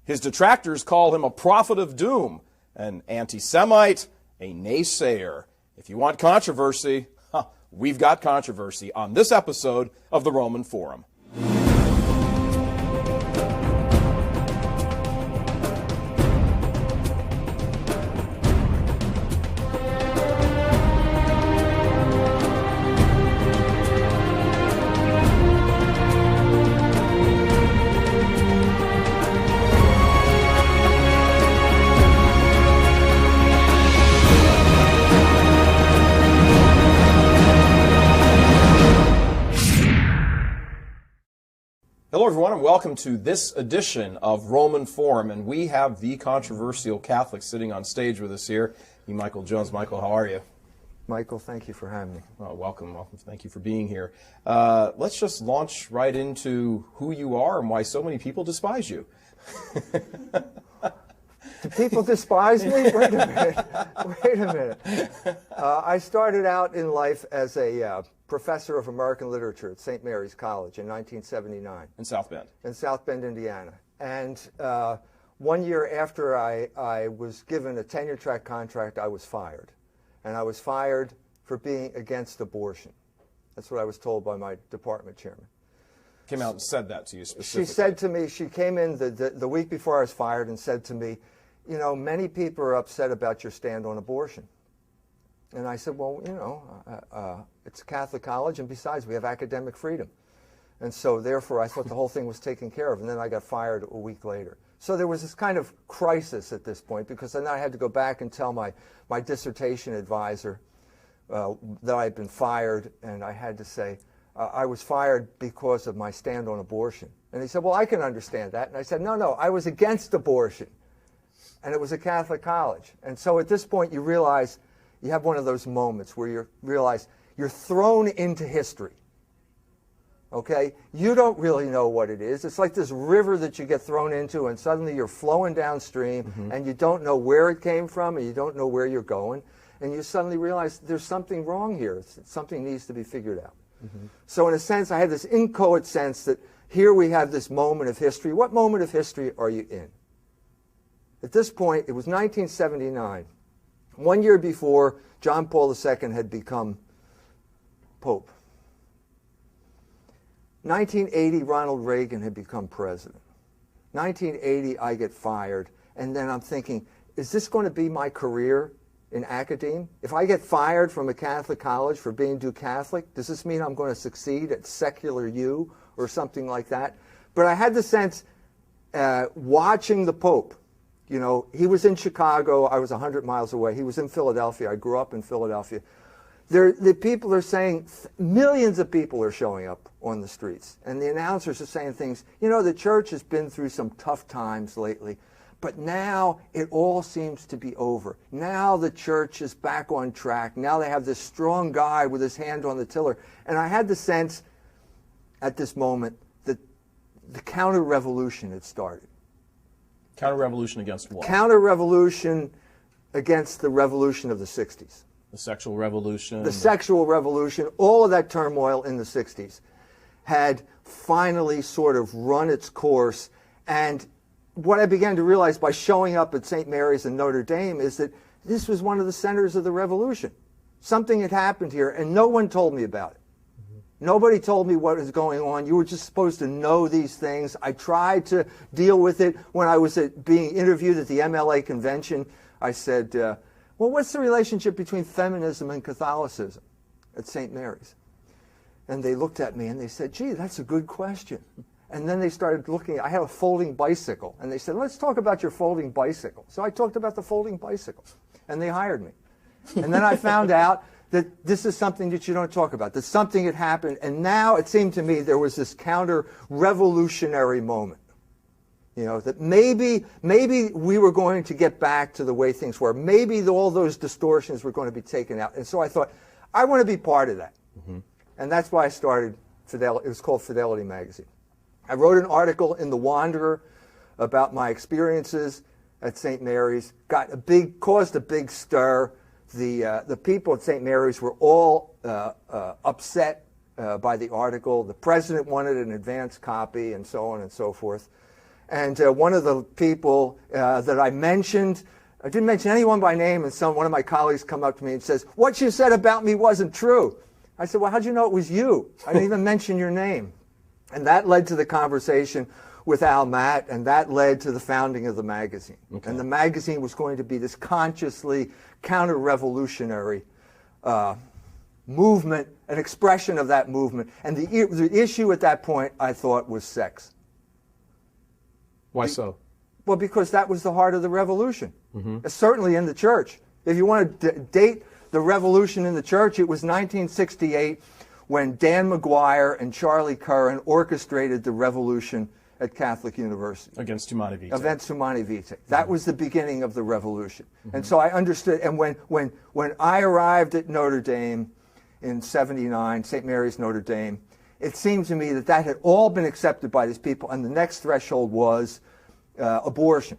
His detractors call him a prophet of doom, an anti-Semite, a naysayer. If you want controversy, we've got controversy on this episode of the Roman Forum. Hello, everyone, and welcome to this edition of Roman Forum. And we have the controversial Catholic sitting on stage with us here. Michael Jones. Michael, how are you? Michael, thank you for having me. Welcome. Thank you for being here. Let's just launch right into who you are and why so many people despise you. Do people despise me? Wait a minute. I started out in life as a professor of American literature at St. Mary's College in 1979. In South Bend. In South Bend, Indiana. And 1 year after I was given a tenure-track contract, I was fired. And I was fired for being against abortion. That's what I was told by my department chairman. Came out and said that to you specifically. She said to me, she came in the week before I was fired and said to me, you know, many people are upset about your stand on abortion. And I said, well, you know, it's a Catholic college, and besides, we have academic freedom. And so, therefore, I thought the whole thing was taken care of, and then I got fired a week later. So there was this kind of crisis at this point, because then I had to go back and tell my dissertation advisor that I had been fired, and I had to say, I was fired because of my stand on abortion. And he said, well, I can understand that. And I said, no, I was against abortion. And it was a Catholic college. And so at this point, you realize you have one of those moments where you realize you're thrown into history. Okay? You don't really know what it is. It's like this river that you get thrown into, and suddenly you're flowing downstream, and you don't know where it came from, and you don't know where you're going. And you suddenly realize there's something wrong here. Something needs to be figured out. So in a sense, I had this inchoate sense that here we have this moment of history. What moment of history are you in? At this point, it was 1979. 1 year before, John Paul II had become Pope. 1980, Ronald Reagan had become president. 1980, I get fired. And then I'm thinking, is this going to be my career in academe? If I get fired from a Catholic college for being too Catholic, does this mean I'm going to succeed at secular U or something like that? But I had the sense, watching the Pope, you know, he was in Chicago, I was 100 miles away. He was in Philadelphia, I grew up in Philadelphia. The people are saying, millions of people are showing up on the streets. And the announcers are saying things, you know, the church has been through some tough times lately, but now it all seems to be over. Now the church is back on track. Now they have this strong guy with his hand on the tiller. And I had the sense at this moment that the counter-revolution had started. Counter-revolution against what? Counter-revolution against the revolution of the 60s. The sexual revolution. The sexual revolution, all of that turmoil in the 60s had finally sort of run its course. And what I began to realize by showing up at St. Mary's and Notre Dame is that this was one of the centers of the revolution. Something had happened here, and no one told me about it. Nobody told me what was going on. You were just supposed to know these things. I tried to deal with it when I was being interviewed at the MLA convention. I said, well, what's the relationship between feminism and Catholicism at St. Mary's? And they looked at me and they said, gee, that's a good question. And then they started looking. I had a folding bicycle. And they said, let's talk about your folding bicycle. So I talked about the folding bicycle. And they hired me. And then I found out that this is something that you don't talk about, that something had happened. And now it seemed to me there was this counter-revolutionary moment. You know, that maybe we were going to get back to the way things were. Maybe all those distortions were going to be taken out. And so I thought, I want to be part of that. And that's why I started Fidelity. It was called Fidelity Magazine. I wrote an article in The Wanderer about my experiences at St. Mary's, caused a big stir. The people at St. Mary's were all upset by the article. The president wanted an advance copy and so on and so forth. And one of the people that I mentioned, I didn't mention anyone by name, and one of my colleagues come up to me and says, "What you said about me wasn't true." I said, "Well, how'd you know it was you? I didn't even mention your name." And that led to the conversation with Al Matt, and that led to the founding of the magazine. Okay. And the magazine was going to be this consciously counter-revolutionary movement, an expression of that movement. And the issue at that point, I thought, was sex. Why so? Well, because that was the heart of the revolution, certainly in the church. If you want to date the revolution in the church, it was 1968 when Dan McGuire and Charlie Curran orchestrated the revolution at Catholic University. Against Humani Vitae. Against Humani Vitae. That was the beginning of the revolution. And so I understood, and when I arrived at Notre Dame in '79, St. Mary's Notre Dame, it seemed to me that that had all been accepted by these people, and the next threshold was abortion.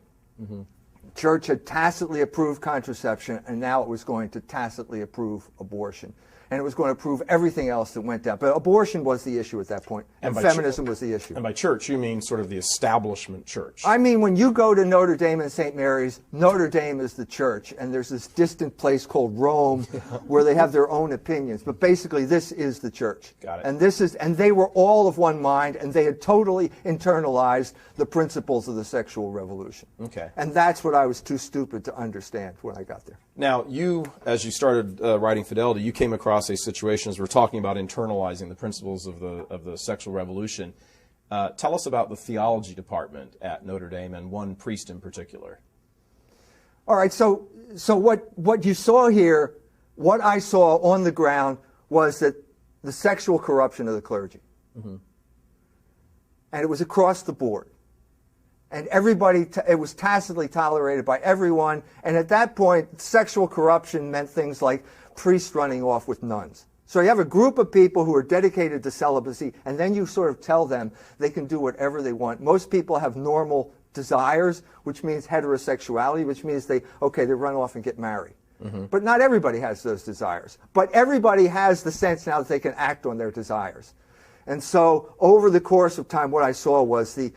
Church had tacitly approved contraception, and now it was going to tacitly approve abortion. And it was going to approve everything else that went down. But abortion was the issue at that point, and feminism was the issue. And by church, you mean sort of the establishment church. I mean, when you go to Notre Dame and St. Mary's, Notre Dame is the church, and there's this distant place called Rome where they have their own opinions. But basically, this is the church. Got it. And they were all of one mind, and they had totally internalized the principles of the sexual revolution. Okay. And that's what I was too stupid to understand when I got there. Now, you, as you started writing Fidelity, you came across a situation, as we're talking about internalizing the principles of the sexual revolution. Tell us about the theology department at Notre Dame and one priest in particular. All right, so what you saw here, what I saw on the ground was that the sexual corruption of the clergy. And it was across the board. And everybody, it was tacitly tolerated by everyone. And at that point, sexual corruption meant things like priests running off with nuns. So you have a group of people who are dedicated to celibacy, and then you sort of tell them they can do whatever they want. Most people have normal desires, which means heterosexuality, which means they run off and get married. But not everybody has those desires. But everybody has the sense now that they can act on their desires. And so over the course of time, what I saw was the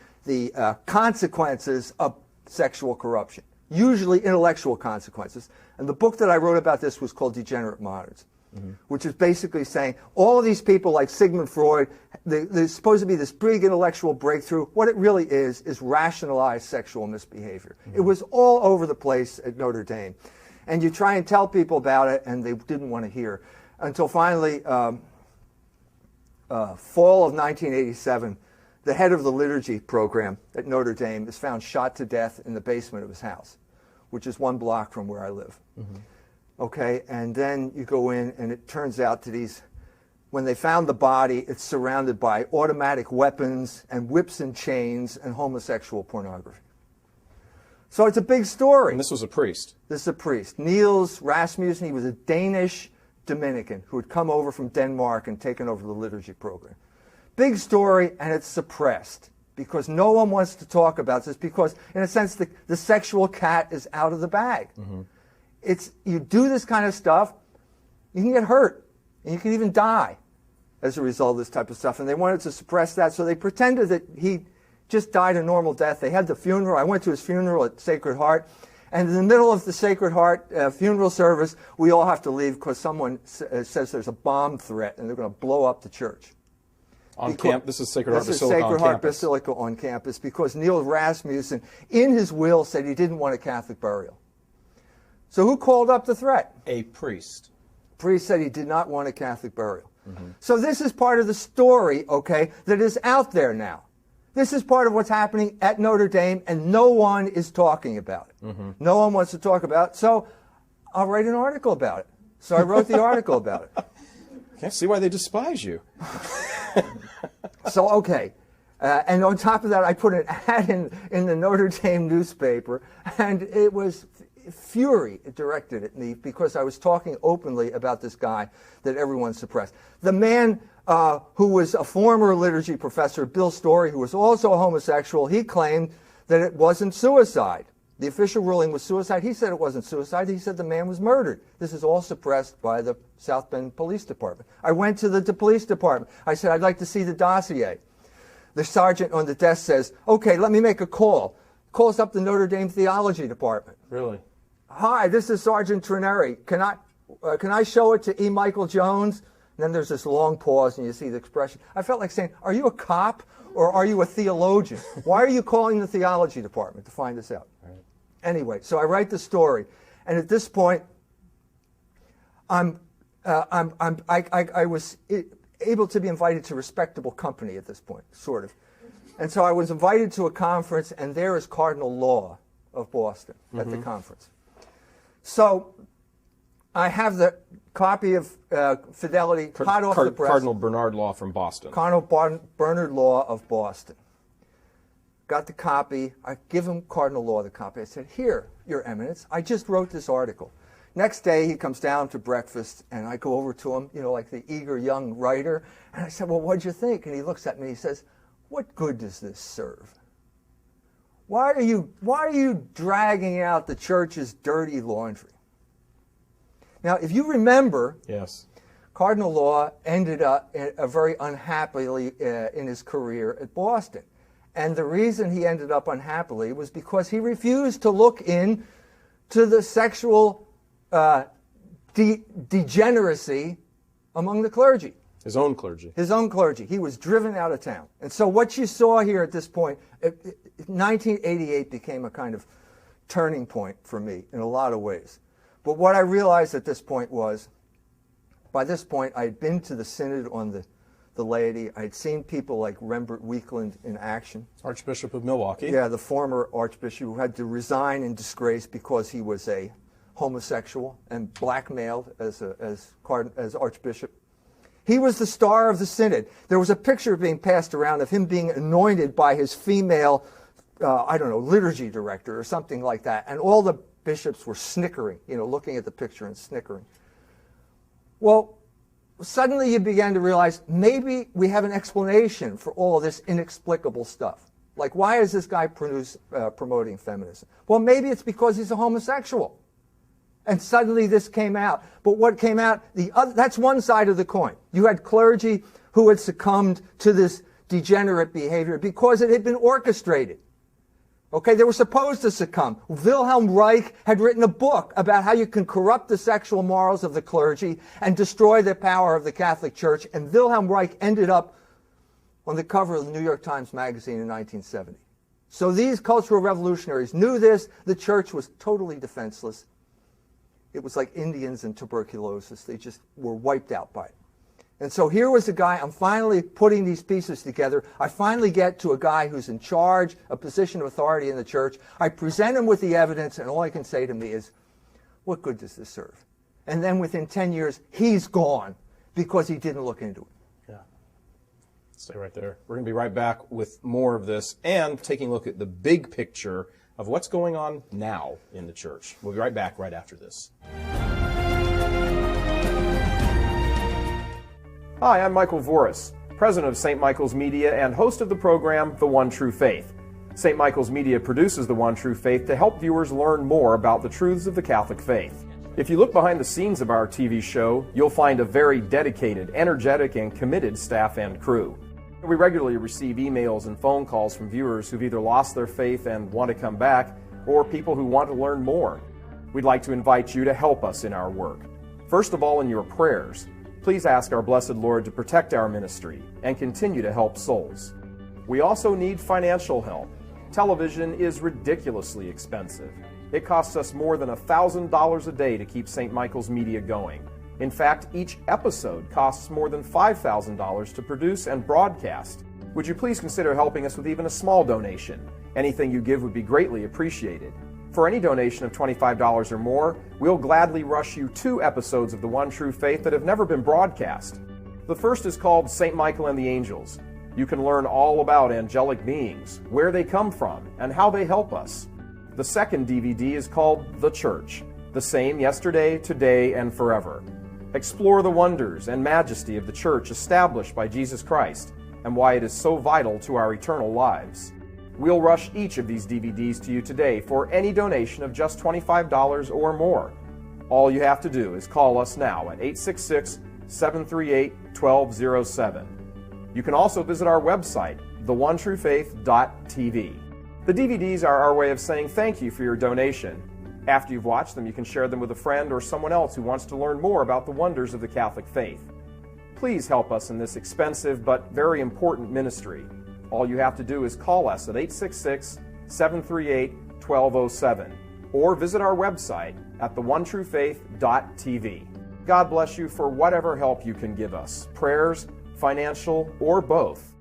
consequences of sexual corruption, usually intellectual consequences. And the book that I wrote about this was called Degenerate Moderns, which is basically saying all of these people like Sigmund Freud, there's supposed to be this big intellectual breakthrough. What it really is rationalized sexual misbehavior. It was all over the place at Notre Dame. And you try and tell people about it, and they didn't want to hear. Until finally, fall of 1987, the head of the liturgy program at Notre Dame is found shot to death in the basement of his house, which is 1 block from where I live. Okay, and then you go in, and it turns out that when they found the body, it's surrounded by automatic weapons and whips and chains and homosexual pornography. So it's a big story. And this was a priest. This is a priest. Niels Rasmussen, he was a Danish Dominican who had come over from Denmark and taken over the liturgy program. Big story, and it's suppressed because no one wants to talk about this because, in a sense, the sexual cat is out of the bag. You do this kind of stuff, you can get hurt, and you can even die as a result of this type of stuff. And they wanted to suppress that, so they pretended that he just died a normal death. They had the funeral. I went to his funeral at Sacred Heart. And in the middle of the Sacred Heart funeral service, we all have to leave because someone says there's a bomb threat and they're going to blow up the church. On campus, this is Sacred Heart Basilica on campus. This is Sacred Heart Basilica on campus because Niels Rasmussen, in his will, said he didn't want a Catholic burial. So who called up the threat? A priest. Priest said he did not want a Catholic burial. So this is part of the story, okay, that is out there now. This is part of what's happening at Notre Dame, and no one is talking about it. No one wants to talk about it, so I'll write an article about it. So I wrote the article about it. Can't see why they despise you. So, okay. And on top of that, I put an ad in the Notre Dame newspaper, and it was fury directed at me because I was talking openly about this guy that everyone suppressed. The man who was a former liturgy professor, Bill Story, who was also a homosexual, he claimed that it wasn't suicide. The official ruling was suicide. He said it wasn't suicide. He said the man was murdered. This is all suppressed by the South Bend Police Department. I went to the police department. I said, I'd like to see the dossier. The sergeant on the desk says, okay, let me make a call. Calls up the Notre Dame theology department. Really? Hi, this is Sergeant Trineri. Can I show it to E. Michael Jones? And then there's this long pause, and you see the expression. I felt like saying, are you a cop or are you a theologian? Why are you calling the theology department to find this out? Right. Anyway, so I write the story, and at this point, I was able to be invited to respectable company at this point, sort of. And so I was invited to a conference, and there is Cardinal Law of Boston at the conference. So I have the copy of Fidelity hot off the press. Cardinal Bernard Law from Boston. Cardinal Bernard Law of Boston. Got the copy. I give him Cardinal Law the copy. I said, here, Your Eminence, I just wrote this article. Next day, he comes down to breakfast, and I go over to him, like the eager young writer. And I said, well, what'd you think? And he looks at me and he says, what good does this serve? Why are you dragging out the church's dirty laundry? Now, if you remember, yes, Cardinal Law ended up very unhappily in his career at Boston. And the reason he ended up unhappily was because he refused to look into the sexual degeneracy among the clergy. His own clergy. His own clergy. He was driven out of town. And so what you saw here at this point, 1988 became a kind of turning point for me in a lot of ways. But what I realized at this point was, by this point, I had been to the synod on the laity. I had seen people like Rembert Weekland in action. Archbishop of Milwaukee. Yeah, the former archbishop who had to resign in disgrace because he was a homosexual and blackmailed as archbishop. He was the star of the synod. There was a picture being passed around of him being anointed by his female, liturgy director or something like that. And all the bishops were snickering, looking at the picture and snickering. Well, suddenly you began to realize maybe we have an explanation for all of this inexplicable stuff. Like, why is this guy promoting feminism? Well, maybe it's because he's a homosexual. And suddenly this came out. But what came out, that's one side of the coin. You had clergy who had succumbed to this degenerate behavior because it had been orchestrated. Okay, they were supposed to succumb. Wilhelm Reich had written a book about how you can corrupt the sexual morals of the clergy and destroy the power of the Catholic Church. And Wilhelm Reich ended up on the cover of the New York Times Magazine in 1970. So these cultural revolutionaries knew this. The church was totally defenseless. It was like Indians and tuberculosis. They just were wiped out by it. And so here was a guy, I'm finally putting these pieces together. I finally get to a guy who's in charge, a position of authority in the church. I present him with the evidence, and all he can say to me is, what good does this serve? And then within 10 years, he's gone because he didn't look into it. Yeah. Stay right there. We're going to be right back with more of this and taking a look at the big picture of what's going on now in the church. We'll be right back right after this. Hi, I'm Michael Voris, president of St. Michael's Media and host of the program The One True Faith. St. Michael's Media produces The One True Faith to help viewers learn more about the truths of the Catholic faith. If you look behind the scenes of our TV show, you'll find a very dedicated, energetic, and committed staff and crew. We regularly receive emails and phone calls from viewers who've either lost their faith and want to come back, or people who want to learn more. We'd like to invite you to help us in our work. First of all, in your prayers. Please ask our blessed Lord to protect our ministry and continue to help souls. We also need financial help. Television is ridiculously expensive. It costs us more than $1,000 a day to keep St. Michael's Media going. In fact, each episode costs more than $5,000 to produce and broadcast. Would you please consider helping us with even a small donation? Anything you give would be greatly appreciated. For any donation of $25 or more, we'll gladly rush you 2 episodes of The One True Faith that have never been broadcast. The first is called St. Michael and the Angels. You can learn all about angelic beings, where they come from, and how they help us. The second DVD is called The Church, the same yesterday, today, and forever. Explore the wonders and majesty of the church established by Jesus Christ and why it is so vital to our eternal lives. We'll rush each of these DVDs to you today for any donation of just $25 or more. All you have to do is call us now at 866-738-1207. You can also visit our website theonetruefaith.tv. The DVDs are our way of saying thank you for your donation. After you've watched them, you can share them with a friend or someone else who wants to learn more about the wonders of the Catholic faith. Please help us in this expensive but very important ministry. All you have to do is call us at 866-738-1207 or visit our website at theonetruefaith.tv. God bless you for whatever help you can give us, prayers, financial, or both.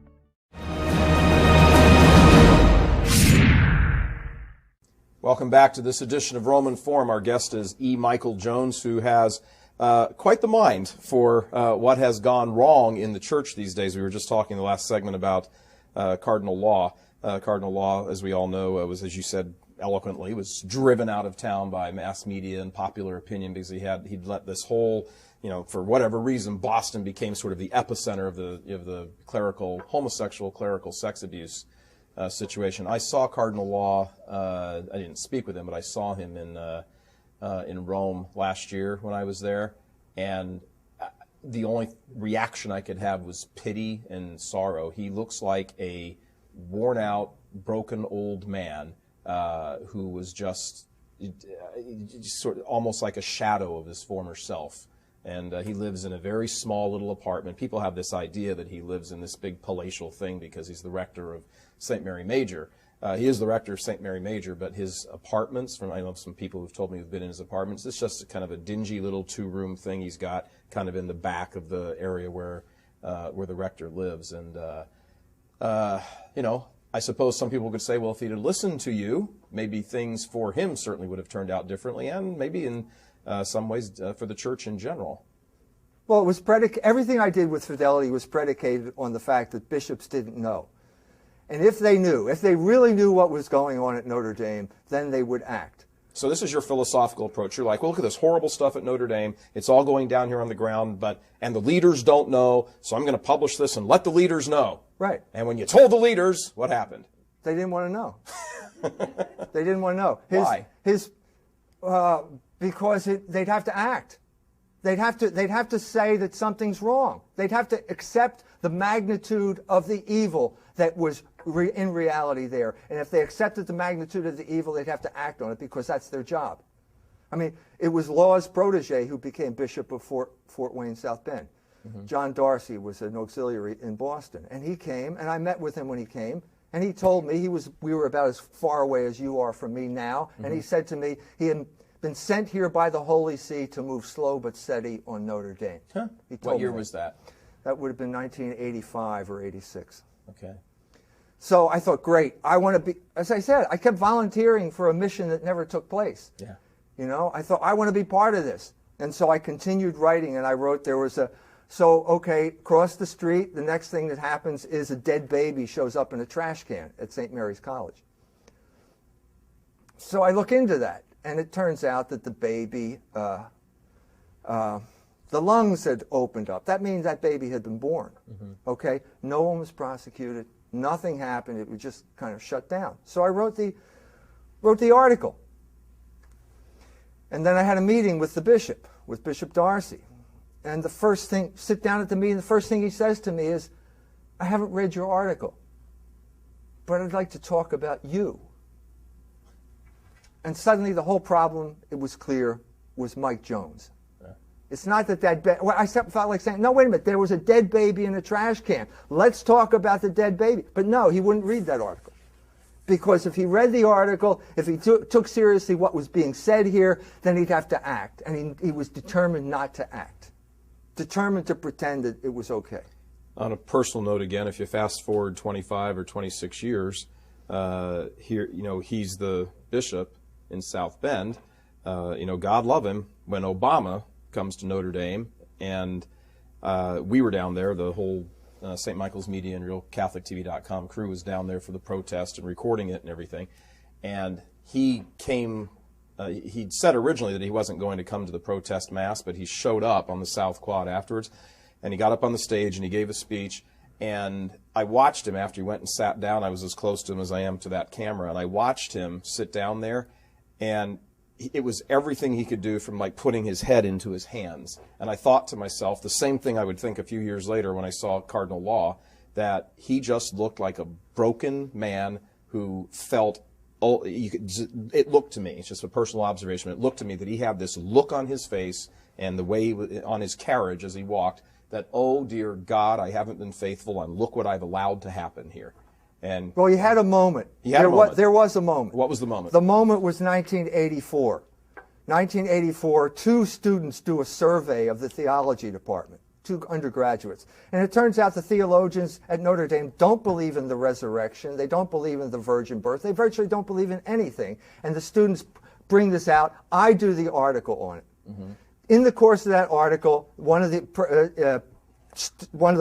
Welcome back to this edition of Roman Forum. Our guest is E. Michael Jones, who has quite the mind for what has gone wrong in the church these days. We were just talking in the last segment about cardinal law. Cardinal law, as we all know, was, as you said eloquently, was driven out of town by mass media and popular opinion because he'd let this whole, for whatever reason, Boston became sort of the epicenter of the homosexual clerical sex abuse situation. I saw Cardinal Law. I didn't speak with him, but I saw him in Rome last year when I was there, and the only reaction I could have was pity and sorrow. He looks like a worn-out, broken old man who was just sort of almost like a shadow of his former self. And he lives in a very small little apartment. People have this idea that he lives in this big palatial thing because he's the rector of St. Mary Major. He is the rector of St. Mary Major, but his apartments, I know some people who've told me who've been in his apartments, it's just a kind of a dingy little two-room thing he's got kind of in the back of the area where the rector lives. And, I suppose some people could say, well, if he'd have listened to you, maybe things for him certainly would have turned out differently, and maybe in some ways for the church in general. Well, it was everything I did with Fidelity was predicated on the fact that bishops didn't know. And if they really knew what was going on at Notre Dame, then they would act. So this is your philosophical approach. You're like, well, look at this horrible stuff at Notre Dame. It's all going down here on the ground, and the leaders don't know, so I'm going to publish this and let the leaders know. Right. And when you told the leaders, what happened? They didn't want to know. They didn't want to know. Why? Because they'd have to act. They'd have to say that something's wrong. They'd have to accept the magnitude of the evil that was in reality there. And if they accepted the magnitude of the evil, they'd have to act on it because that's their job. I mean, it was Law's protege who became Bishop of Fort Wayne, South Bend. Mm-hmm. John Darcy was an auxiliary in Boston. And he came, and I met with him when he came, and he told me we were about as far away as you are from me now. Mm-hmm. And he said to me he had been sent here by the Holy See to move slow but steady on Notre Dame. Huh? What year was that? That would have been 1985 or 86. Okay. So I thought, great, I want to be, as I said, I kept volunteering for a mission that never took place. Yeah. I thought, I want to be part of this. And so I continued writing, and I wrote, across the street, the next thing that happens is a dead baby shows up in a trash can at St. Mary's College. So I look into that, and it turns out that the baby, the lungs had opened up. That means that baby had been born. Mm-hmm. Okay? No one was prosecuted. Nothing happened. It was just kind of shut down. So I wrote the article. And then I had a meeting with the bishop, with Bishop Darcy. And sit down at the meeting, the first thing he says to me is, I haven't read your article, but I'd like to talk about you. And suddenly the whole problem, it was clear, was Mike Jones. It's not I felt like saying, no, wait a minute, there was a dead baby in a trash can. Let's talk about the dead baby. But no, he wouldn't read that article. Because if he read the article, if he took seriously what was being said here, then he'd have to act. And he was determined not to act. Determined to pretend that it was okay. On a personal note, again, if you fast forward 25 or 26 years, here, he's the bishop in South Bend. God love him, when Obama comes to Notre Dame, and we were down there, the whole St. Michael's Media and RealCatholicTV.com crew was down there for the protest and recording it and everything, and he came, he'd said originally that he wasn't going to come to the protest mass, but he showed up on the South Quad afterwards, and he got up on the stage and he gave a speech, and I watched him after he went and sat down. I was as close to him as I am to that camera, and I watched him sit down there, and it was everything he could do, from like putting his head into his hands. And I thought to myself the same thing I would think a few years later when I saw Cardinal Law, that he just looked like a broken man who felt, it looked to me, it's just a personal observation, it looked to me that he had this look on his face and the way on his carriage as he walked that, oh dear God, I haven't been faithful and look what I've allowed to happen here. And well, he had a moment. There was a moment. What was the moment? The moment was 1984. 1984, 2 students do a survey of the theology department, 2 undergraduates. And it turns out the theologians at Notre Dame don't believe in the resurrection. They don't believe in the virgin birth. They virtually don't believe in anything. And the students bring this out. I do the article on it. Mm-hmm. In the course of that article, one of the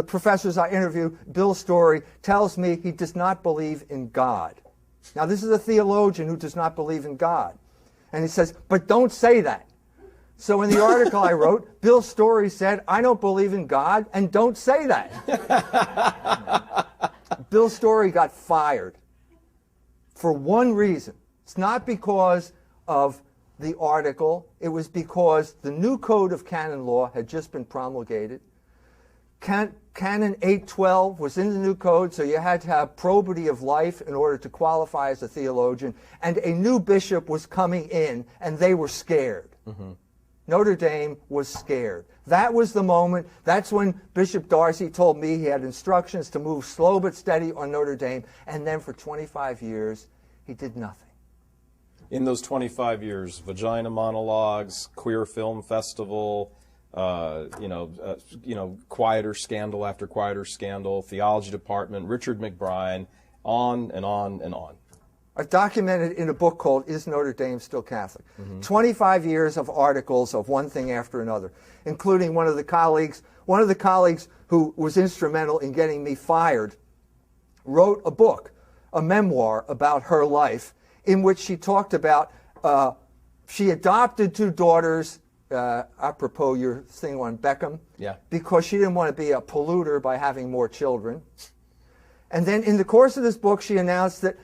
professors I interviewed, Bill Story, tells me he does not believe in God. Now, this is a theologian who does not believe in God. And he says, but don't say that. So in the article I wrote, Bill Story said, I don't believe in God, and don't say that. Bill Story got fired for one reason. It's not because of the article. It was because the new code of canon law had just been promulgated. Canon 812 was in the new code, so you had to have probity of life in order to qualify as a theologian. And a new bishop was coming in, and they were scared. Mm-hmm. Notre Dame was scared. That was the moment. That's when Bishop Darcy told me he had instructions to move slow but steady on Notre Dame. And then for 25 years, he did nothing. In those 25 years, vagina monologues, queer film festival, quieter scandal after quieter scandal, theology department, Richard McBride, on and on and on. I've documented in a book called Is Notre Dame Still Catholic? Mm-hmm. 25 years of articles of one thing after another, including one of the colleagues who was instrumental in getting me fired, wrote a book, a memoir about her life, in which she talked about, she adopted 2 daughters, apropos your thing on Beckham, because she didn't want to be a polluter by having more children. And then in the course of this book, she announced that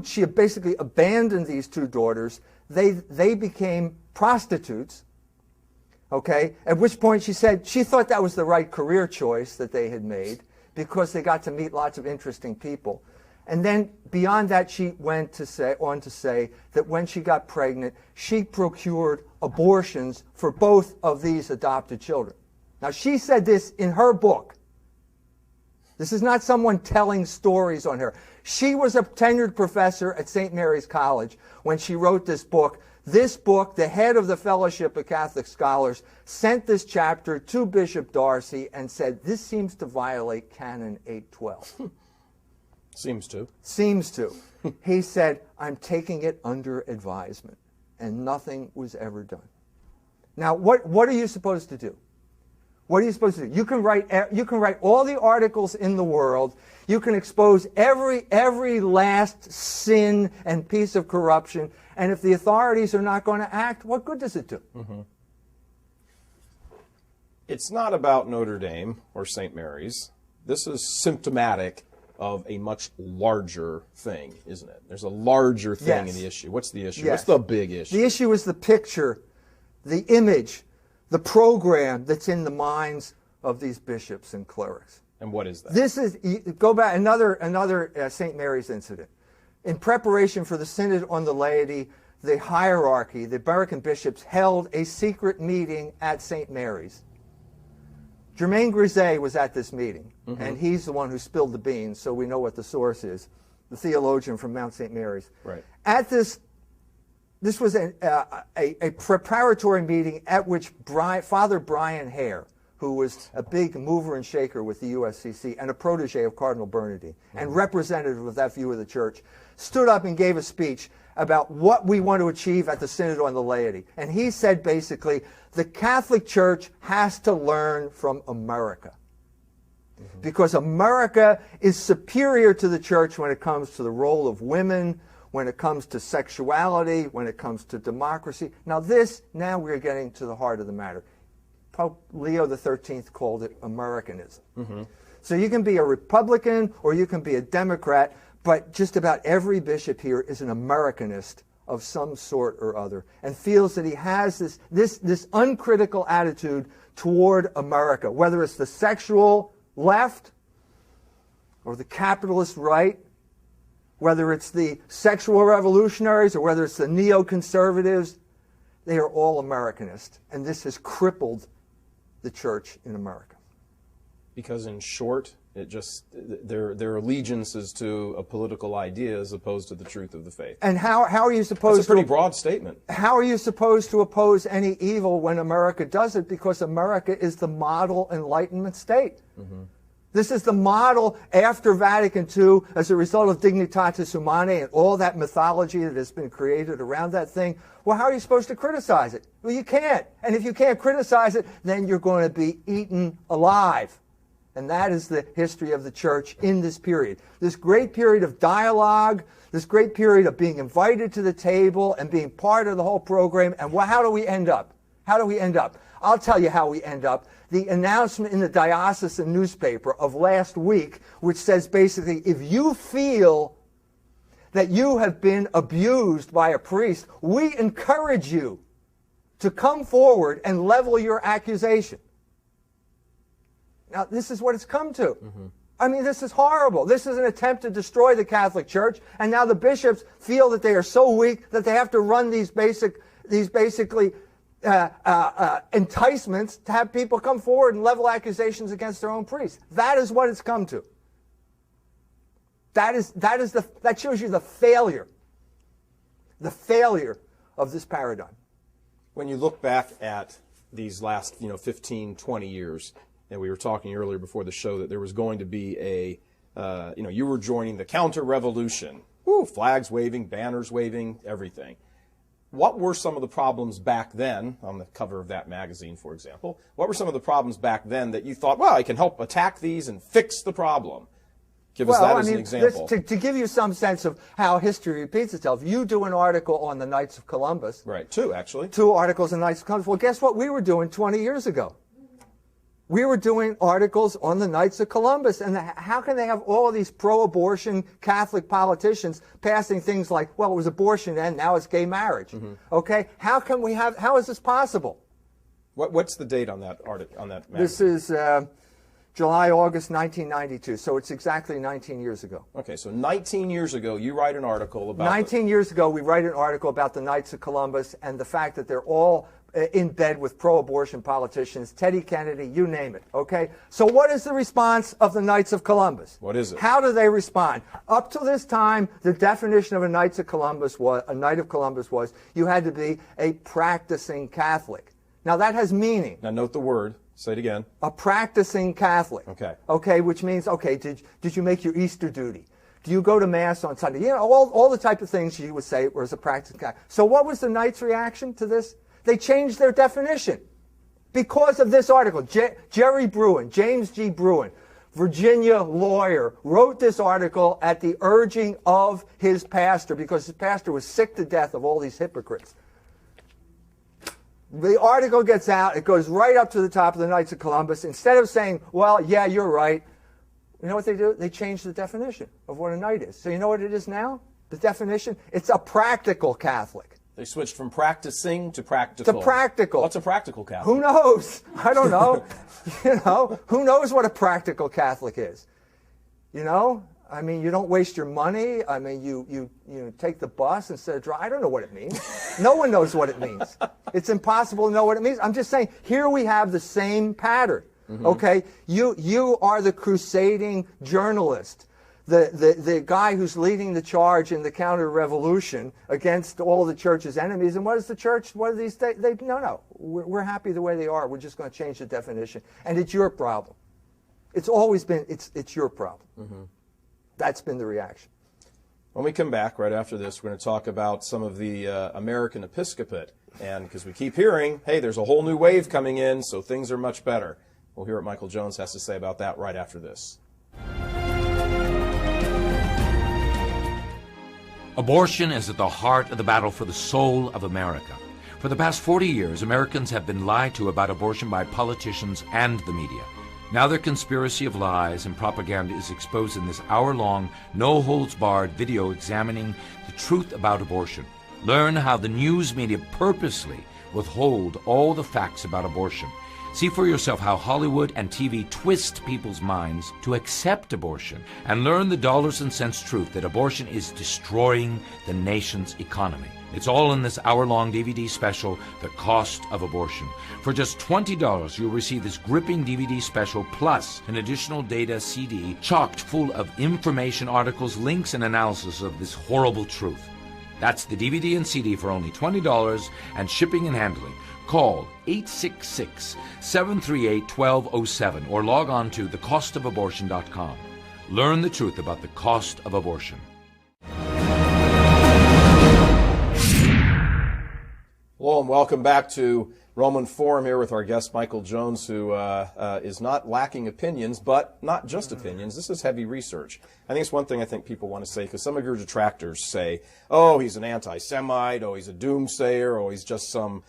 she had basically abandoned these 2 daughters. They became prostitutes, okay? At which point she said she thought that was the right career choice that they had made because they got to meet lots of interesting people. And then beyond that, she went on to say that when she got pregnant, she procured abortions for both of these adopted children. Now, she said this in her book. This is not someone telling stories on her. She was a tenured professor at St. Mary's College when she wrote this book. This book, the head of the Fellowship of Catholic Scholars, sent this chapter to Bishop Darcy and said, this seems to violate Canon 812. Seems to. Seems to. He said, I'm taking it under advisement. And nothing was ever done. Now, what are you supposed to do? What are you supposed to do? You can write all the articles in the world. You can expose every last sin and piece of corruption. And if the authorities are not going to act, what good does it do? Mm-hmm. It's not about Notre Dame or St. Mary's. This is symptomatic of a much larger thing, isn't it? There's a larger thing in the issue. What's the issue? What's the big issue? The issue is the picture, the image, the program that's in the minds of these bishops and clerics. And what is that? This is, go back, another St. Mary's incident. In preparation for the Synod on the Laity, the hierarchy, the American bishops, held a secret meeting at St. Mary's. Germain Grisey was at this meeting, mm-hmm. and he's the one who spilled the beans, so we know what the source is, the theologian from Mount St. Mary's. Right. At this was a preparatory meeting at which Father Brian Hare, who was a big mover and shaker with the USCC and a protege of Cardinal Bernardine, mm-hmm. and representative of that view of the Church, stood up and gave a speech about what we want to achieve at the Synod on the Laity. And he said basically, the Catholic Church has to learn from America. Mm-hmm. Because America is superior to the Church when it comes to the role of women, when it comes to sexuality, when it comes to democracy. Now we're getting to the heart of the matter. Pope Leo XIII called it Americanism. Mm-hmm. So you can be a Republican or you can be a Democrat, but just about every bishop here is an Americanist of some sort or other and feels that he has this uncritical attitude toward America, whether it's the sexual left or the capitalist right, whether it's the sexual revolutionaries or whether it's the neoconservatives, they are all Americanist. And this has crippled the church in America. Because in short, it just their allegiance is to a political idea as opposed to the truth of the faith. And how are you supposed to... That's a pretty broad statement. How are you supposed to oppose any evil when America does it? Because America is the model Enlightenment state. Mm-hmm. This is the model after Vatican II as a result of Dignitatis Humanae and all that mythology that has been created around that thing. Well, how are you supposed to criticize it? Well, you can't. And if you can't criticize it, then you're going to be eaten alive. And that is the history of the church in this period. This great period of dialogue, this great period of being invited to the table and being part of the whole program. And how do we end up? How do we end up? I'll tell you how we end up. The announcement in the diocesan newspaper of last week, which says basically, if you feel that you have been abused by a priest, we encourage you to come forward and level your accusation. Now, this is what it's come to. Mm-hmm. I mean, this is horrible. This is an attempt to destroy the Catholic Church, and now the bishops feel that they are so weak that they have to run these basically enticements to have people come forward and level accusations against their own priests. That is what it's come to. That shows you the failure of this paradigm. When you look back at these last 15, 20 years, and we were talking earlier before the show that there was going to be you were joining the counter-revolution. Woo, flags waving, banners waving, everything. What were some of the problems back then, on the cover of that magazine, for example, what were some of the problems back then that you thought, well, I can help attack these and fix the problem? Give us that as an example. To give you some sense of how history repeats itself, you do an article on the Knights of Columbus. Right, two, actually. 2 articles on the Knights of Columbus. Well, guess what we were doing 20 years ago? We were doing articles on the Knights of Columbus. And how can they have all of these pro-abortion Catholic politicians passing things like, well, it was abortion then, now it's gay marriage? Mm-hmm. Okay? How is this possible? What's the date on that article, on that magazine? This is July, August 1992. So it's exactly 19 years ago. Okay, so 19 years ago, you write an article about... 19 years ago, we write an article about the Knights of Columbus and the fact that they're all in bed with pro-abortion politicians, Teddy Kennedy, you name it, okay? So what is the response of the Knights of Columbus? What is it? How do they respond? Up to this time, the definition of a Knight of Columbus was you had to be a practicing Catholic. Now that has meaning. Now note the word. Say it again. A practicing Catholic. Okay. Okay, which means, okay, did you make your Easter duty? Do you go to Mass on Sunday? You know, all the type of things you would say was a practicing Catholic. So what was the Knights' reaction to this? They changed their definition because of this article. Jerry Bruin, James G. Bruin, Virginia lawyer, wrote this article at the urging of his pastor because his pastor was sick to death of all these hypocrites. The article gets out. It goes right up to the top of the Knights of Columbus. Instead of saying, well, yeah, you're right, you know what they do? They change the definition of what a knight is. So you know what it is now? The definition? It's a practical Catholic. They switched from practicing to practical. To practical. What's a practical Catholic? Who knows? I don't know. Who knows what a practical Catholic is? You know? I mean, you don't waste your money. I mean, you take the bus instead of driving. I don't know what it means. No one knows what it means. It's impossible to know what it means. I'm just saying, here we have the same pattern. Mm-hmm. Okay? You are the crusading journalist. The guy who's leading the charge in the counter-revolution against all the church's enemies. And what is the church? What are these? No. We're happy the way they are. We're just going to change the definition. And it's your problem. It's always been, it's your problem. Mm-hmm. That's been the reaction. When we come back right after this, we're going to talk about some of the American episcopate. And because we keep hearing, hey, there's a whole new wave coming in, so things are much better. We'll hear what Michael Jones has to say about that right after this. Abortion is at the heart of the battle for the soul of America. For the past 40 years, Americans have been lied to about abortion by politicians and the media. Now their conspiracy of lies and propaganda is exposed in this hour-long, no-holds-barred video examining the truth about abortion. Learn how the news media purposely withhold all the facts about abortion. See for yourself how Hollywood and TV twist people's minds to accept abortion, and learn the dollars and cents truth that abortion is destroying the nation's economy. It's all in this hour-long DVD special, The Cost of Abortion. For just $20, you'll receive this gripping DVD special plus an additional data CD chocked full of information, articles, links, and analysis of this horrible truth. That's the DVD and CD for only $20 and shipping and handling. Call 866-738-1207 or log on to thecostofabortion.com. Learn the truth about the cost of abortion. Hello and welcome back to Roman Forum here with our guest Michael Jones, who is not lacking opinions, but not just opinions. This is heavy research. I think it's one thing I think people want to say, because some of your detractors say, oh, he's an anti-Semite, oh, he's a doomsayer, oh, he's just some,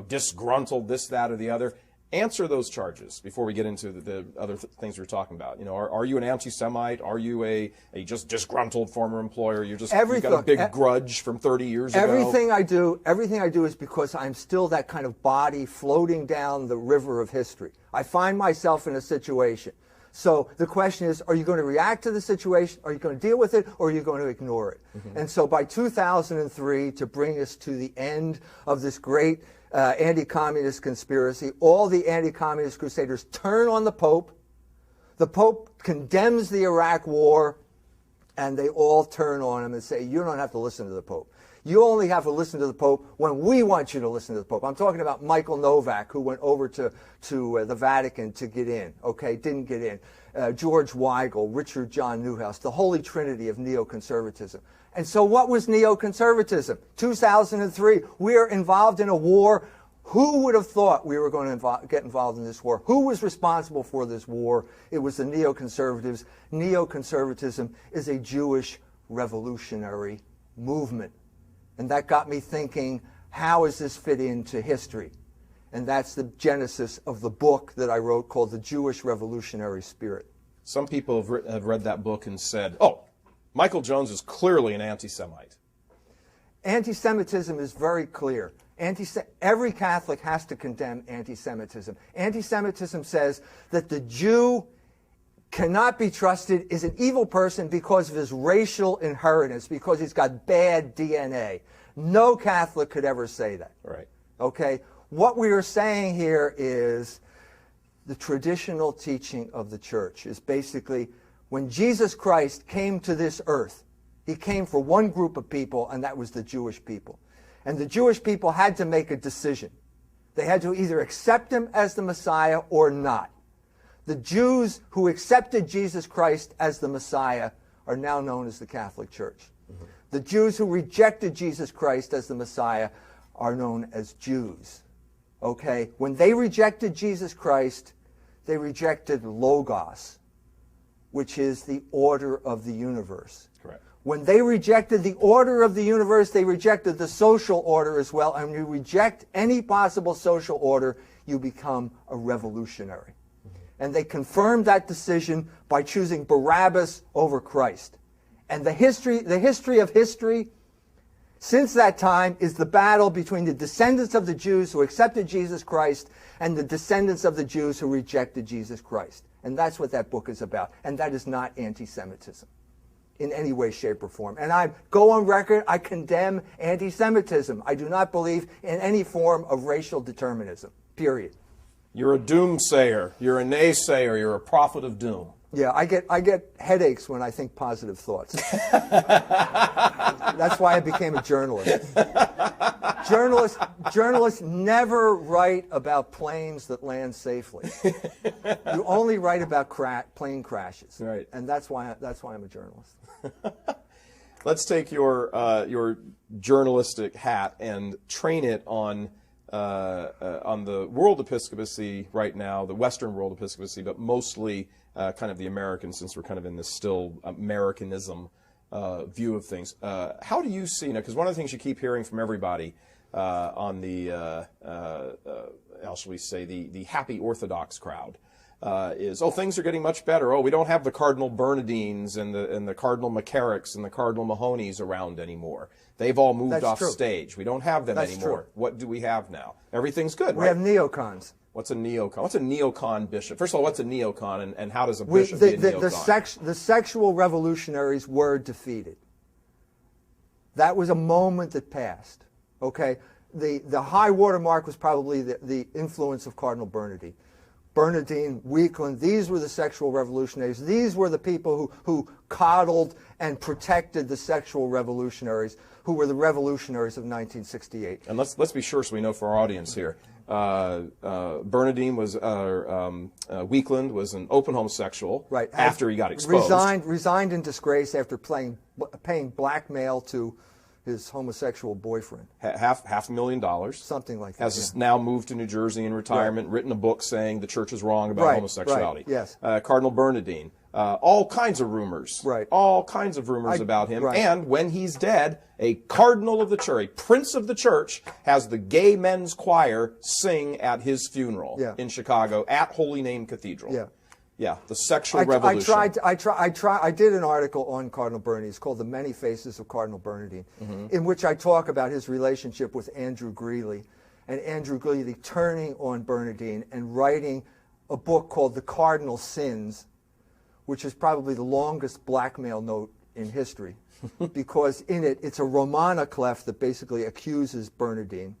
disgruntled this, that, or the other. Answer those charges before we get into the other things we're talking about. Are you an anti-Semite? Are you a just disgruntled former employer? You've got a big grudge from 30 years ago? Everything I do is because I'm still that kind of body floating down the river of history. I find myself in a situation. So the question is, are you going to react to the situation? Are you going to deal with it? Or are you going to ignore it? Mm-hmm. And so by 2003, to bring us to the end of this great anti-communist conspiracy, all the anti-communist crusaders turn on the Pope. The Pope condemns the Iraq War, and they all turn on him and say, you don't have to listen to the Pope. You only have to listen to the Pope when we want you to listen to the Pope. I'm talking about Michael Novak, who went over to the Vatican to get in, didn't get in. George Weigel, Richard John Newhouse, the holy trinity of neoconservatism. And so what was neoconservatism? 2003, we are involved in a war. Who would have thought we were going to get involved in this war? Who was responsible for this war? It was the neoconservatives. Neoconservatism is a Jewish revolutionary movement. And that got me thinking, how does this fit into history? And that's the genesis of the book that I wrote called The Jewish Revolutionary Spirit. Some people have read that book and said, oh, Michael Jones is clearly an anti-Semite. Anti-Semitism is very clear. Every Catholic has to condemn anti-Semitism. Anti-Semitism says that the Jew cannot be trusted, is an evil person because of his racial inheritance, because he's got bad DNA. No Catholic could ever say that. Right. Okay? What we are saying here is the traditional teaching of the church is basically when Jesus Christ came to this earth, he came for one group of people, and that was the Jewish people. And the Jewish people had to make a decision. They had to either accept him as the Messiah or not. The Jews who accepted Jesus Christ as the Messiah are now known as the Catholic Church. Mm-hmm. The Jews who rejected Jesus Christ as the Messiah are known as Jews. Okay? When they rejected Jesus Christ, they rejected Logos, which is the order of the universe. Correct. When they rejected the order of the universe, they rejected the social order as well. And when you reject any possible social order, you become a revolutionary. And they confirmed that decision by choosing Barabbas over Christ. And the history of history since that time is the battle between the descendants of the Jews who accepted Jesus Christ and the descendants of the Jews who rejected Jesus Christ. And that's what that book is about. And that is not anti-Semitism in any way, shape, or form. And I go on record, I condemn anti-Semitism. I do not believe in any form of racial determinism, period. You're a doomsayer. You're a naysayer. You're a prophet of doom. Yeah, I get headaches when I think positive thoughts. That's why I became a journalist. Journalists never write about planes that land safely. You only write about plane crashes. Right. And that's why I'm a journalist. Let's take your journalistic hat and train it on the world episcopacy right now, the Western world episcopacy, but mostly kind of the American, since we're kind of in this still Americanism view of things. How do you see, because one of the things you keep hearing from everybody on the, how shall we say, the happy Orthodox crowd is, oh, things are getting much better. Oh, we don't have the Cardinal Bernardines and the Cardinal McCarricks and the Cardinal Mahoneys around anymore. They've all moved off stage. We don't have them anymore. True. What do we have now? Everything's good, We have neocons. What's a neocon? What's a neocon bishop? First of all, what's a neocon, and how does a bishop be a neocon? The sexual revolutionaries were defeated. That was a moment that passed. Okay, the high watermark was probably the influence of Cardinal Bernardine. Bernardine, Weakland, these were the sexual revolutionaries. These were the people who coddled and protected the sexual revolutionaries, who were the revolutionaries of 1968. And let's be sure so we know for our audience here. Bernardine was, Weakland was an open homosexual right. after he got exposed. Resigned in disgrace after paying blackmail to his homosexual boyfriend. $500,000. Something like that. Has now moved to New Jersey in retirement, written a book saying the church is wrong about homosexuality. Right, yes. Cardinal Bernardine. All kinds of rumors. Right. All kinds of rumors about him. Right. And when he's dead, a cardinal of the church, a prince of the church, has the gay men's choir sing at his funeral in Chicago at Holy Name Cathedral. Yeah. Yeah, the sexual revolution. I did an article on Cardinal Bernardine. It's called The Many Faces of Cardinal Bernardine, in which I talk about his relationship with Andrew Greeley, and Andrew Greeley turning on Bernardine and writing a book called The Cardinal Sins, which is probably the longest blackmail note in history, because in it, it's a Romaniclef that basically accuses Bernardine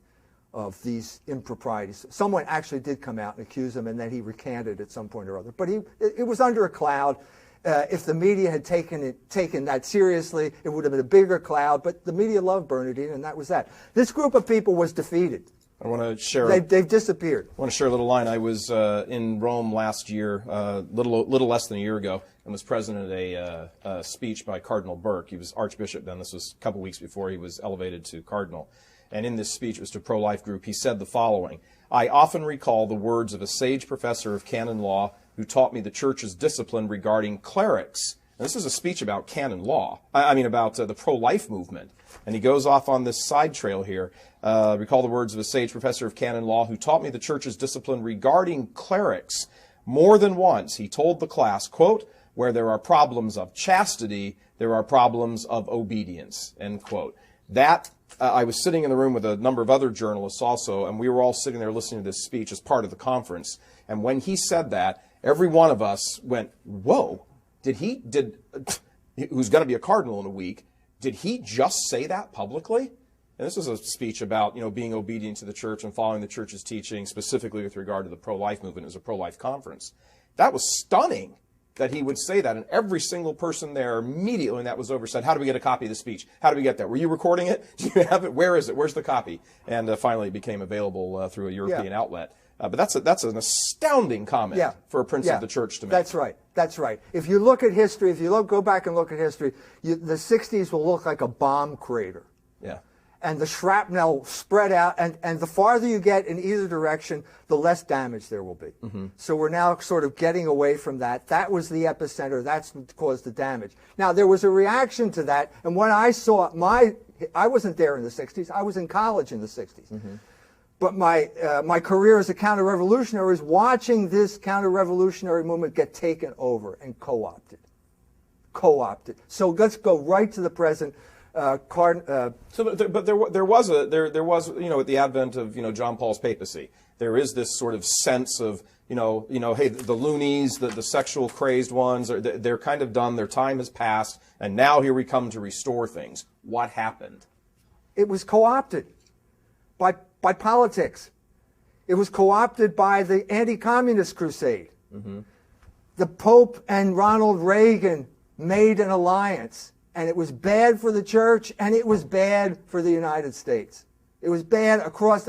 of these improprieties. Someone actually did come out and accuse him, and then he recanted at some point or other. But it was under a cloud. If the media had taken that seriously, it would have been a bigger cloud. But the media loved Bernardine, and that was that. This group of people was defeated. I want to share. They've disappeared. I want to share a little line. I was in Rome last year, little less than a year ago, and was present at a speech by Cardinal Burke. He was Archbishop then. This was a couple weeks before he was elevated to Cardinal. And in this speech, it was to a pro-life group, he said the following: I often recall the words of a sage professor of canon law who taught me the church's discipline regarding clerics. And this is a speech about canon law. About the pro-life movement. And he goes off on this side trail here. Recall the words of a sage professor of canon law who taught me the church's discipline regarding clerics. More than once, he told the class, quote, where there are problems of chastity, there are problems of obedience, end quote. That, I was sitting in the room with a number of other journalists also, and we were all sitting there listening to this speech as part of the conference. And when he said that, every one of us went, whoa, who's going to be a cardinal in a week, did he just say that publicly? And this was a speech about, being obedient to the church and following the church's teaching, specifically with regard to the pro-life movement. It was a pro-life conference. That was stunning that he would say that, and every single person there immediately when that was over said, how do we get a copy of the speech? How do we get that? Were you recording it? Do you have it? Where is it? Where's the copy? And finally it became available through a European outlet. But that's an astounding comment for a prince of the church to make. That's right. That's right. If you look at history, go back and look at history, the 60s will look like a bomb crater. Yeah. And the shrapnel spread out, and the farther you get in either direction, the less damage there will be. Mm-hmm. So we're now sort of getting away from that. That was the epicenter. That's what caused the damage. Now, there was a reaction to that, and when I saw I wasn't there in the 60s. I was in college in the 60s. Mm-hmm. But my career as a counter-revolutionary was watching this counter-revolutionary movement get taken over and co-opted. So let's go right to the present. But there was at the advent of John Paul's papacy, there is this sort of sense of hey, the loonies, the sexual crazed ones, they're kind of done. Their time has passed, and now here we come to restore things. What happened? It was co-opted by politics. It was co-opted by the anti-communist crusade. Mm-hmm. The Pope and Ronald Reagan made an alliance. And it was bad for the church, and it was bad for the United States. It was bad across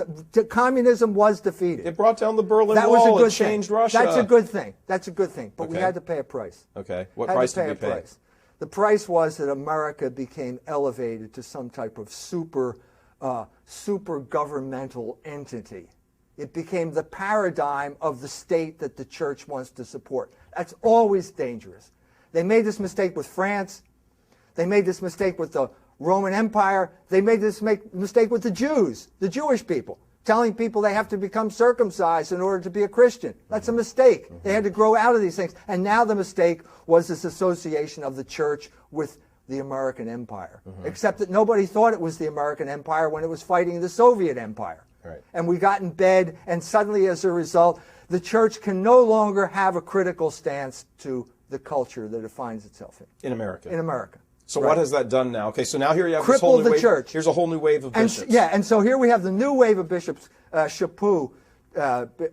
communism was defeated. It brought down the Berlin Wall. It changed Russia. That's a good thing. But we had to pay a price. Okay. What price did we pay? The price was that America became elevated to some type of super governmental entity. It became the paradigm of the state that the church wants to support. That's always dangerous. They made this mistake with France. They made this mistake with the Roman Empire. They made this mistake with the Jews, the Jewish people, telling people they have to become circumcised in order to be a Christian. That's a mistake. They had to grow out of these things. And now the mistake was this association of the church with the American Empire, except that nobody thought it was the American Empire when it was fighting the Soviet Empire. Right. And we got in bed, and suddenly, as a result, the church can no longer have a critical stance to the culture that it finds itself in. In America. In America. So Right. what has that done now? Okay, so now here you have Crippled this whole new the wave. church. Here's a whole new wave of bishops. And so here we have the new wave of bishops. Chaput,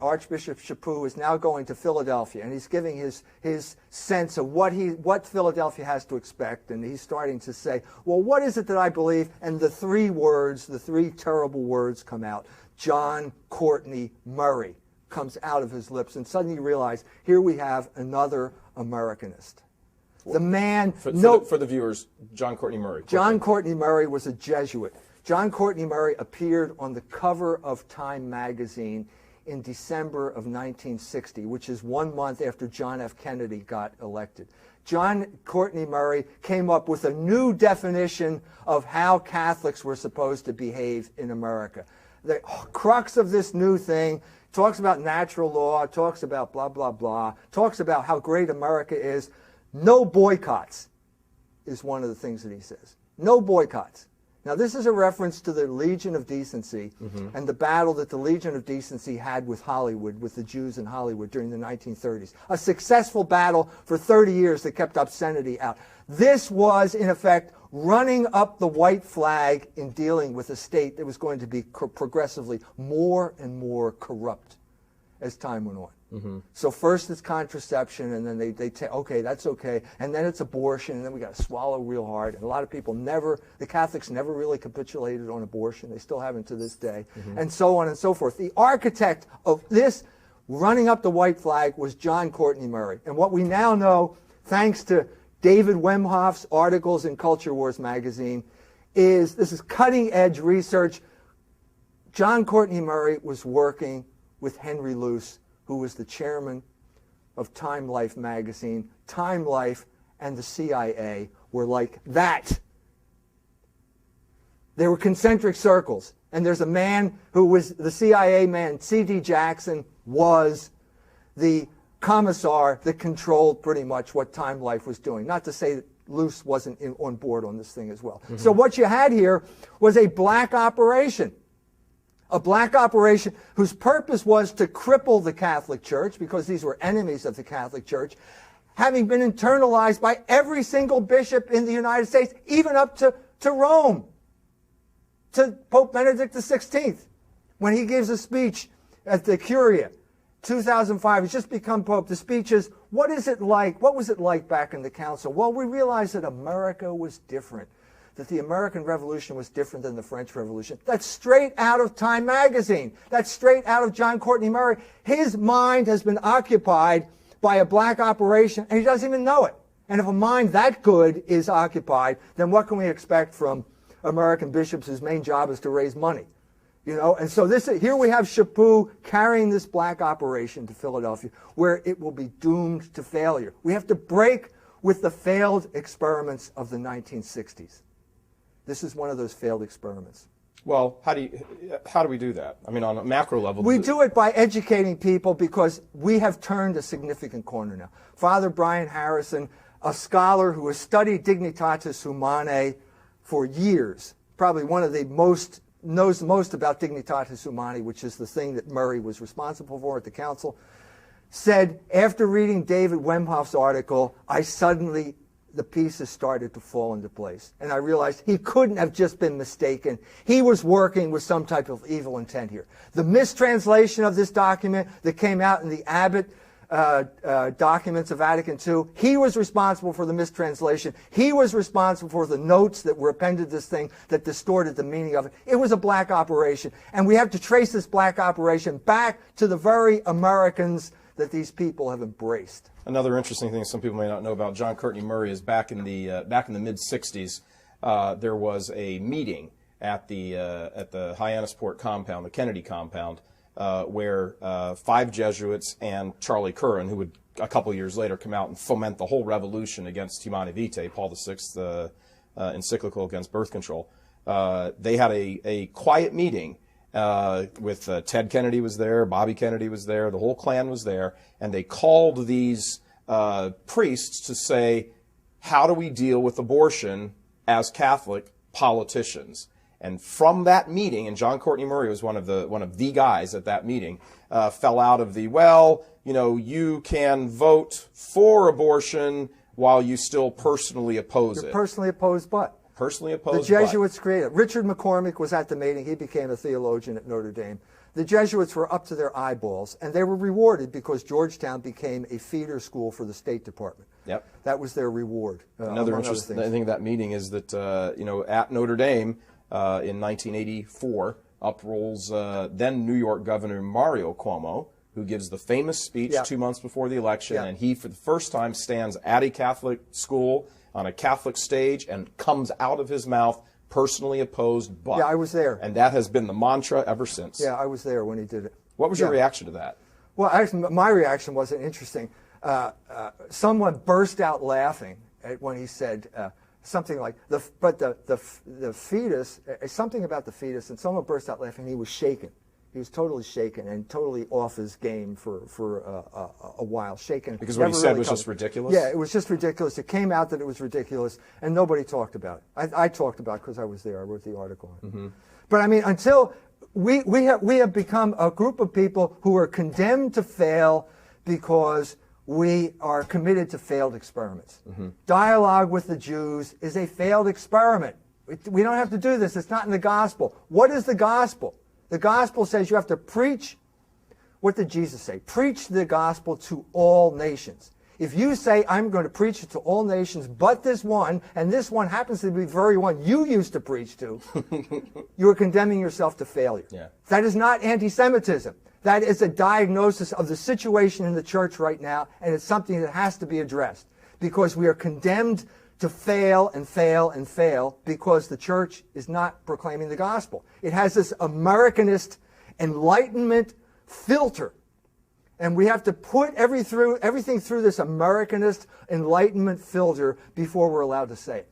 Archbishop Chaput, is now going to Philadelphia, and he's giving his sense of what Philadelphia has to expect, and he's starting to say, well, what is it that I believe? And the three terrible words come out. John Courtney Murray comes out of his lips, and suddenly you realize, here we have another Americanist. The man... For the viewers, John Courtney Murray. John Courtney Murray was a Jesuit. John Courtney Murray appeared on the cover of Time magazine in December of 1960, which is 1 month after John F. Kennedy got elected. John Courtney Murray came up with a new definition of how Catholics were supposed to behave in America. The crux of this new thing talks about natural law, talks about blah, blah, blah, talks about how great America is. No boycotts is one of the things that he says. No boycotts. Now, this is a reference to the Legion of Decency and the battle that the Legion of Decency had with Hollywood, with the Jews in Hollywood during the 1930s. A successful battle for 30 years that kept obscenity out. This was, in effect, running up the white flag in dealing with a state that was going to be progressively more and more corrupt as time went on. So first it's contraception, and then they say, okay, that's okay, and then it's abortion, and then we got to swallow real hard. And a lot of people the Catholics never really capitulated on abortion. They still haven't to this day, and so on and so forth. The architect of this running up the white flag was John Courtney Murray. And what we now know, thanks to David Wemhoff's articles in Culture Wars magazine, is this is cutting-edge research. John Courtney Murray was working with Henry Luce, who was the chairman of Time Life magazine. Time Life and the CIA were like that. They were concentric circles. And there's a man who was the CIA man, C.D. Jackson, was the commissar that controlled pretty much what Time Life was doing. Not to say that Luce wasn't on board on this thing as well. So what you had here was a black operation. A black operation whose purpose was to cripple the Catholic Church, because these were enemies of the Catholic Church, having been internalized by every single bishop in the United States, even up to Rome, to Pope Benedict XVI. When he gives a speech at the Curia, 2005, he's just become Pope. The speech is, what was it like back in the council? Well, we realized that America was different, that the American Revolution was different than the French Revolution. That's straight out of Time magazine. That's straight out of John Courtney Murray. His mind has been occupied by a black operation, and he doesn't even know it. And if a mind that good is occupied, then what can we expect from American bishops whose main job is to raise money? You know, and so here we have Chaput carrying this black operation to Philadelphia, where it will be doomed to failure. We have to break with the failed experiments of the 1960s. This is one of those failed experiments. Well, how do we do that? I mean, on a macro level. We do it by educating people, because we have turned a significant corner now. Father Brian Harrison, a scholar who has studied Dignitatis Humanae for years, probably one of the knows the most about Dignitatis Humanae, which is the thing that Murray was responsible for at the council, said, after reading David Wemhoff's article, the pieces started to fall into place. And I realized he couldn't have just been mistaken. He was working with some type of evil intent here. The mistranslation of this document that came out in the Abbott documents of Vatican II, he was responsible for the mistranslation. He was responsible for the notes that were appended to this thing that distorted the meaning of it. It was a black operation. And we have to trace this black operation back to the very Americans that these people have embraced. Another interesting thing some people may not know about John Courtney Murray is back in the mid-'60s, there was a meeting at the Hyannisport compound, the Kennedy compound, where 5 Jesuits and Charlie Curran, who would a couple years later come out and foment the whole revolution against Humanae Vitae, Paul VI encyclical against birth control, they had a quiet meeting with Ted Kennedy was there, Bobby Kennedy was there, the whole clan was there, and they called these priests to say, how do we deal with abortion as Catholic politicians? And from that meeting, and John Courtney Murray was one of the guys at that meeting, fell out of the, well, you know, you can vote for abortion while you still personally oppose it. You're personally opposed, but personally opposed. The Jesuits created it. Richard McCormick was at the meeting. He became a theologian at Notre Dame. The Jesuits were up to their eyeballs, and they were rewarded because Georgetown became a feeder school for the State Department. Yep. That was their reward. Another interesting thing of that meeting is that, you know, at Notre Dame in 1984, up rolls then New York Governor Mario Cuomo, who gives the famous speech 2 months before the election, and he, for the first time, stands at a Catholic school on a Catholic stage and comes out of his mouth, personally opposed, but. Yeah, I was there. And that has been the mantra ever since. Yeah, I was there when he did it. What was your reaction to that? Well, actually, my reaction wasn't interesting. Someone burst out laughing when he said something like, the fetus, something about the fetus, and someone burst out laughing. He was shaken. He was totally shaken and totally off his game for a while, shaken. Because what he said was just ridiculous? Yeah, it was just ridiculous. It came out that it was ridiculous, and nobody talked about it. I talked about it because I was there. I wrote the article on it. Mm-hmm. But I mean, until we have become a group of people who are condemned to fail because we are committed to failed experiments. Mm-hmm. Dialogue with the Jews is a failed experiment. We don't have to do this. It's not in the gospel. What is the gospel? The gospel says you have to preach. What did Jesus say? Preach the gospel to all nations. If you say, I'm going to preach it to all nations but this one, and this one happens to be the very one you used to preach to, you are condemning yourself to failure. Yeah. That is not anti-Semitism. That is a diagnosis of the situation in the church right now, and it's something that has to be addressed because we are condemned to fail and fail and fail because the church is not proclaiming the gospel. It has this Americanist Enlightenment filter, and we have to put everything through this Americanist Enlightenment filter before we're allowed to say it.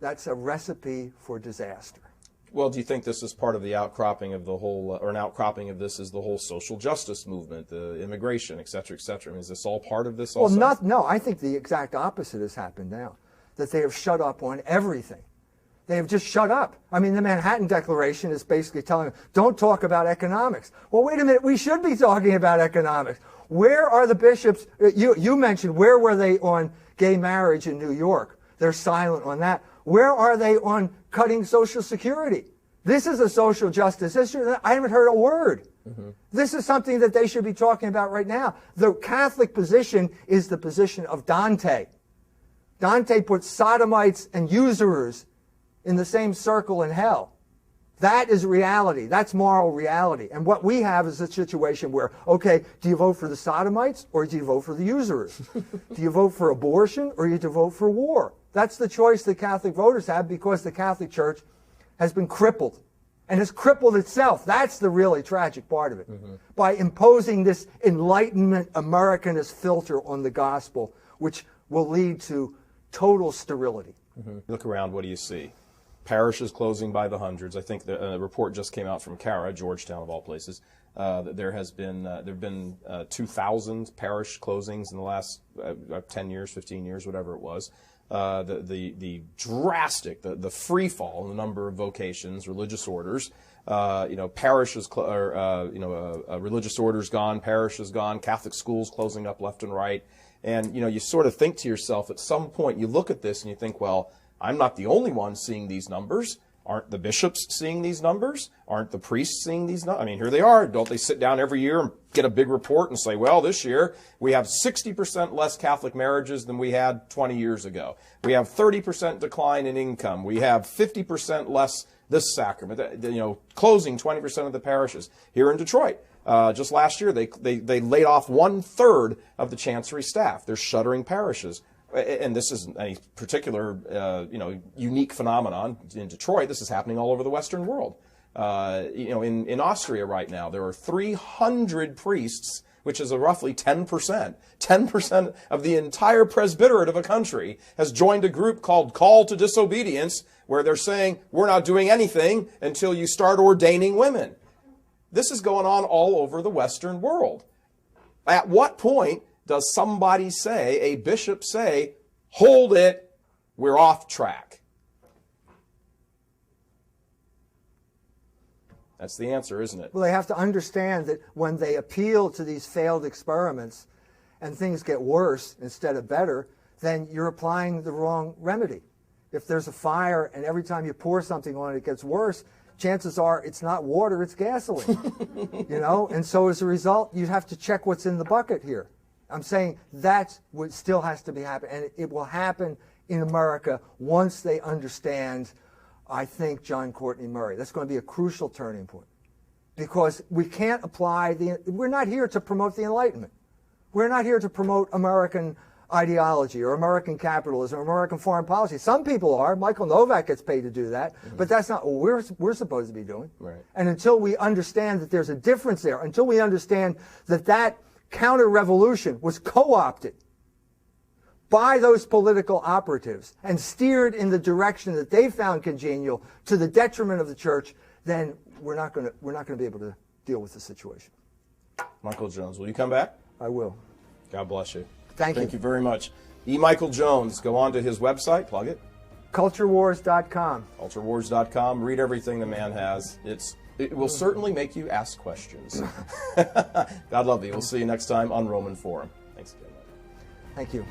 That's a recipe for disaster. Well, do you think this is part of the outcropping of the whole, or an outcropping of this is the whole social justice movement, the immigration, et cetera, et cetera? I mean, is this all part of this also? Well, no, I think the exact opposite has happened now, that they have shut up on everything. They have just shut up. I mean, the Manhattan Declaration is basically telling them, don't talk about economics. Well, wait a minute, we should be talking about economics. Where are the bishops? You mentioned, where were they on gay marriage in New York? They're silent on that. Where are they on cutting Social Security? This is a social justice issue. I haven't heard a word. Mm-hmm. This is something that they should be talking about right now. The Catholic position is the position of Dante. Dante put sodomites and usurers in the same circle in hell. That is reality. That's moral reality. And what we have is a situation where, okay, do you vote for the sodomites or do you vote for the usurers? Do you vote for abortion or do you vote for war? That's the choice the Catholic voters have because the Catholic Church has been crippled and has crippled itself. That's the really tragic part of it. Mm-hmm. By imposing this Enlightenment Americanist filter on the gospel, which will lead to total sterility. Mm-hmm. Look around, what do you see? Parishes closing by the hundreds. I think a report just came out from CARA, Georgetown of all places, that there have been 2,000 parish closings in the last 10 years, 15 years, whatever it was. The drastic, the free fall in the number of vocations, religious orders. Parishes, religious orders gone, parishes gone, Catholic schools closing up left and right. And, you sort of think to yourself, at some point, you look at this and you think, well, I'm not the only one seeing these numbers. Aren't the bishops seeing these numbers? Aren't the priests seeing these numbers? I mean, here they are. Don't they sit down every year and get a big report and say, well, this year we have 60% less Catholic marriages than we had 20 years ago. We have 30% decline in income. We have 50% less this sacrament. Closing 20% of the parishes. Here in Detroit, just last year, they laid off 1/3 of the chancery staff. They're shuttering parishes. And this isn't any particular, unique phenomenon in Detroit. This is happening all over the Western world. In Austria right now, there are 300 priests, which is a roughly 10%. 10% of the entire presbyterate of a country has joined a group called Call to Disobedience, where they're saying, we're not doing anything until you start ordaining women. This is going on all over the Western world. At what point does somebody say, a bishop say, hold it, we're off track? That's the answer, isn't it? Well, they have to understand that when they appeal to these failed experiments and things get worse instead of better, then you're applying the wrong remedy. If there's a fire and every time you pour something on it, it gets worse, chances are it's not water, it's gasoline. You know? And so as a result, you have to check what's in the bucket here. I'm saying that's what still has to be happening. And it will happen in America once they understand, I think, John Courtney Murray. That's going to be a crucial turning point. Because we can't apply we're not here to promote the Enlightenment. We're not here to promote American ideology or American capitalism or American foreign policy. Some people are. Michael Novak gets paid to do that. But that's not what we're supposed to be doing. Right. And until we understand that there's a difference there, until we understand that that counter-revolution was co-opted by those political operatives and steered in the direction that they found congenial to the detriment of the church, then we're not going to be able to deal with the situation. Michael Jones, will you come back? I will. God bless you. Thank you. Thank you very much. E. Michael Jones, go on to his website, plug it. Culturewars.com. Culturewars.com. Read everything the man has. It will certainly make you ask questions. God love you. We'll see you next time on Roman Forum. Thanks again. Thank you.